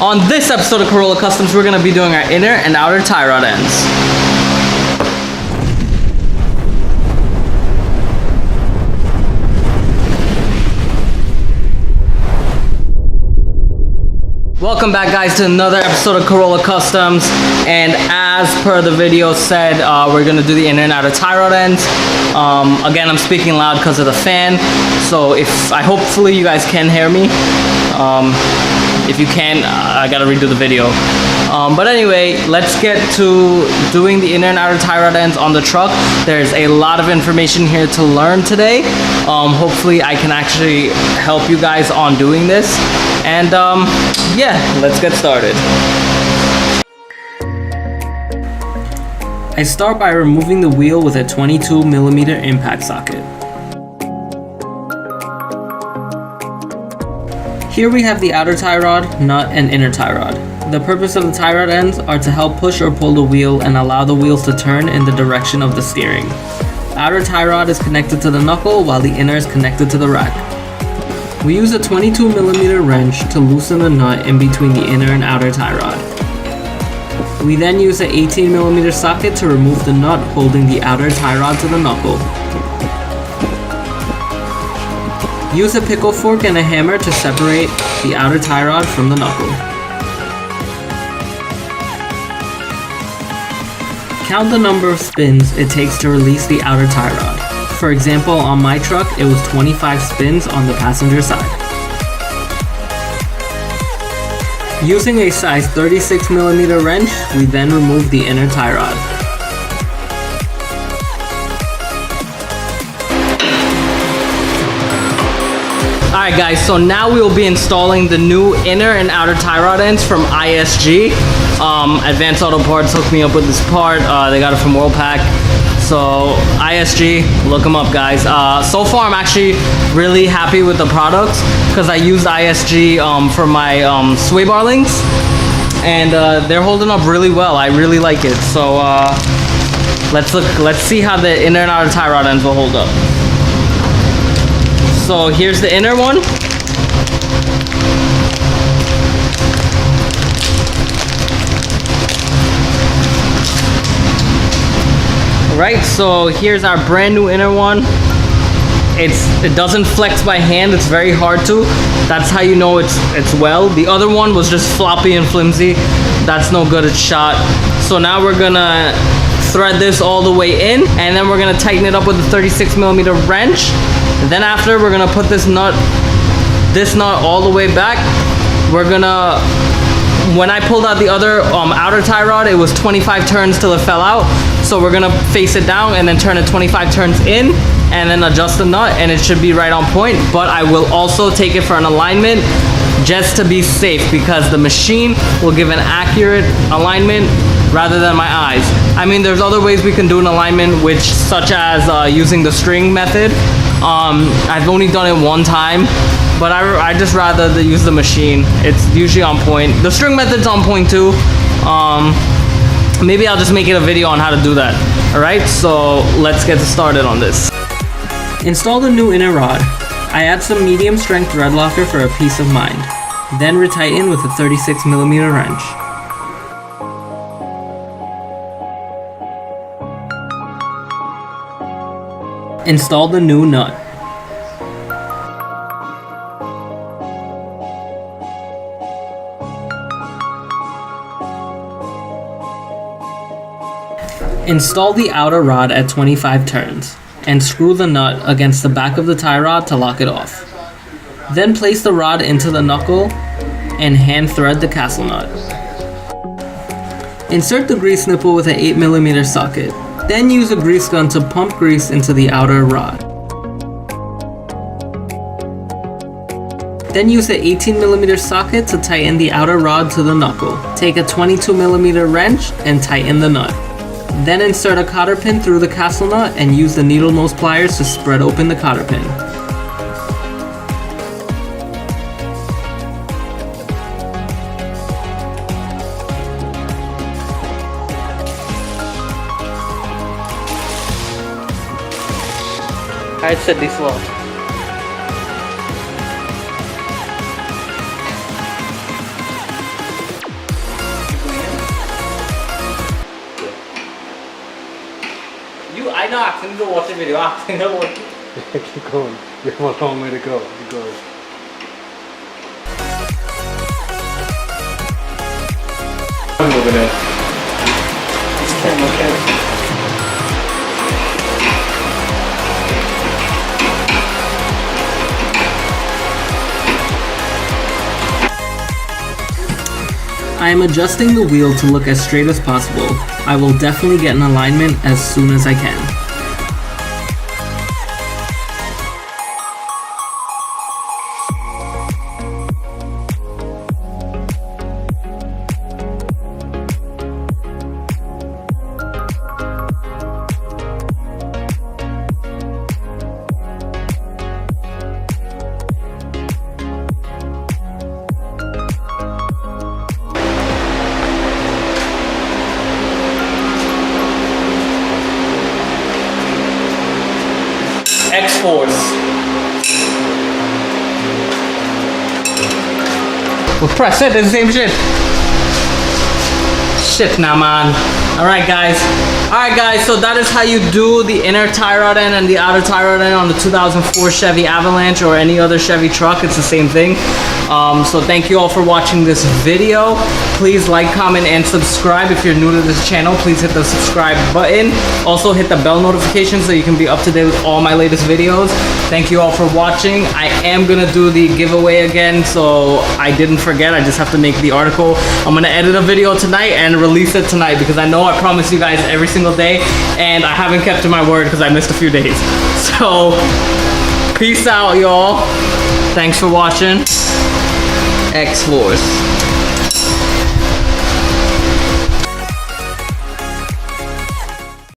On this episode of Corolla Customs, we're going to be doing our inner and outer tie rod ends. Welcome back, guys, to another episode of Corolla Customs, and as per the video said, we're going to do the inner and outer tie rod ends. Again, I'm speaking loud because of the fan, so hopefully you guys can hear me. If you can, I gotta redo the video. But anyway, let's get to doing the inner and outer tie rod ends on the truck. There's a lot of information here to learn today. Hopefully I can actually help you guys on doing this. And yeah, let's get started. I start by removing the wheel with a 22mm impact socket. Here we have the outer tie rod, nut, and inner tie rod. The purpose of the tie rod ends are to help push or pull the wheel and allow the wheels to turn in the direction of the steering. The outer tie rod is connected to the knuckle while the inner is connected to the rack. We use a 22mm wrench to loosen the nut in between the inner and outer tie rod. We then use an 18mm socket to remove the nut holding the outer tie rod to the knuckle. Use a pickle fork and a hammer to separate the outer tie rod from the knuckle. Count the number of spins it takes to release the outer tie rod. For example, on my truck, it was 25 spins on the passenger side. Using a size 36mm wrench, we then remove the inner tie rod. Alright guys, so now we will be installing the new inner and outer tie rod ends from ISG. Advanced Auto Parts hooked me up with this part. They got it from Worldpack. So ISG, look them up, guys. So far I'm actually really happy with the products because I used ISG for my sway bar links, and they're holding up really well. I really like it. So let's see how the inner and outer tie rod ends will hold up. So here's the inner one. Right, so here's our brand new inner one. It doesn't flex by hand, it's very hard to. That's how you know it's well. The other one was just floppy and flimsy. That's no good, it's shot. So now we're gonna thread this all the way in, and then we're gonna tighten it up with a 36mm wrench. And then after, we're gonna put this nut all the way back. When I pulled out the other outer tie rod, it was 25 turns till it fell out. So we're gonna face it down and then turn it 25 turns in and then adjust the nut, and it should be right on point. But I will also take it for an alignment just to be safe, because the machine will give an accurate alignment rather than my eyes. I mean, there's other ways we can do an alignment, such as using the string method. I've only done it one time, but I just rather use the machine. It's usually on point. The string method's on point too. Maybe I'll just make it a video on how to do that. Alright, so let's get started on this. Install the new inner rod. I add some medium strength thread locker for a peace of mind. Then retighten with a 36mm wrench. Install the new nut. Install the outer rod at 25 turns, and screw the nut against the back of the tie rod to lock it off. Then place the rod into the knuckle and hand thread the castle nut. Insert the grease nipple with an 8mm socket. Then use a grease gun to pump grease into the outer rod. Then use an 18mm socket to tighten the outer rod to the knuckle. Take a 22mm wrench and tighten the nut. Then insert a cotter pin through the castle nut and use the needle nose pliers to spread open the cotter pin. Alright, set this one. know asking to watch the video, asking to watch. Keep going. You have a long way to go. Keep going. I'm moving in. Okay. I am adjusting the wheel to look as straight as possible. I will definitely get in alignment as soon as I can. X-Force. Well, press it, it's the same shit. Shit now, man. Alright guys, so that is how you do the inner tie rod end and the outer tie rod end on the 2004 Chevy Avalanche or any other Chevy truck. It's the same thing. So thank you all for watching this video. Please like, comment, and subscribe. If you're new to this channel, please hit the subscribe button. Also hit the bell notification so you can be up to date with all my latest videos. Thank you all for watching. I am gonna do the giveaway again, so I didn't forget. I just have to make the article. I'm gonna edit a video tonight and release it tonight because I know I promise you guys every single day and I haven't kept to my word because I missed a few days. So peace out, y'all. Thanks for watching. X-Force.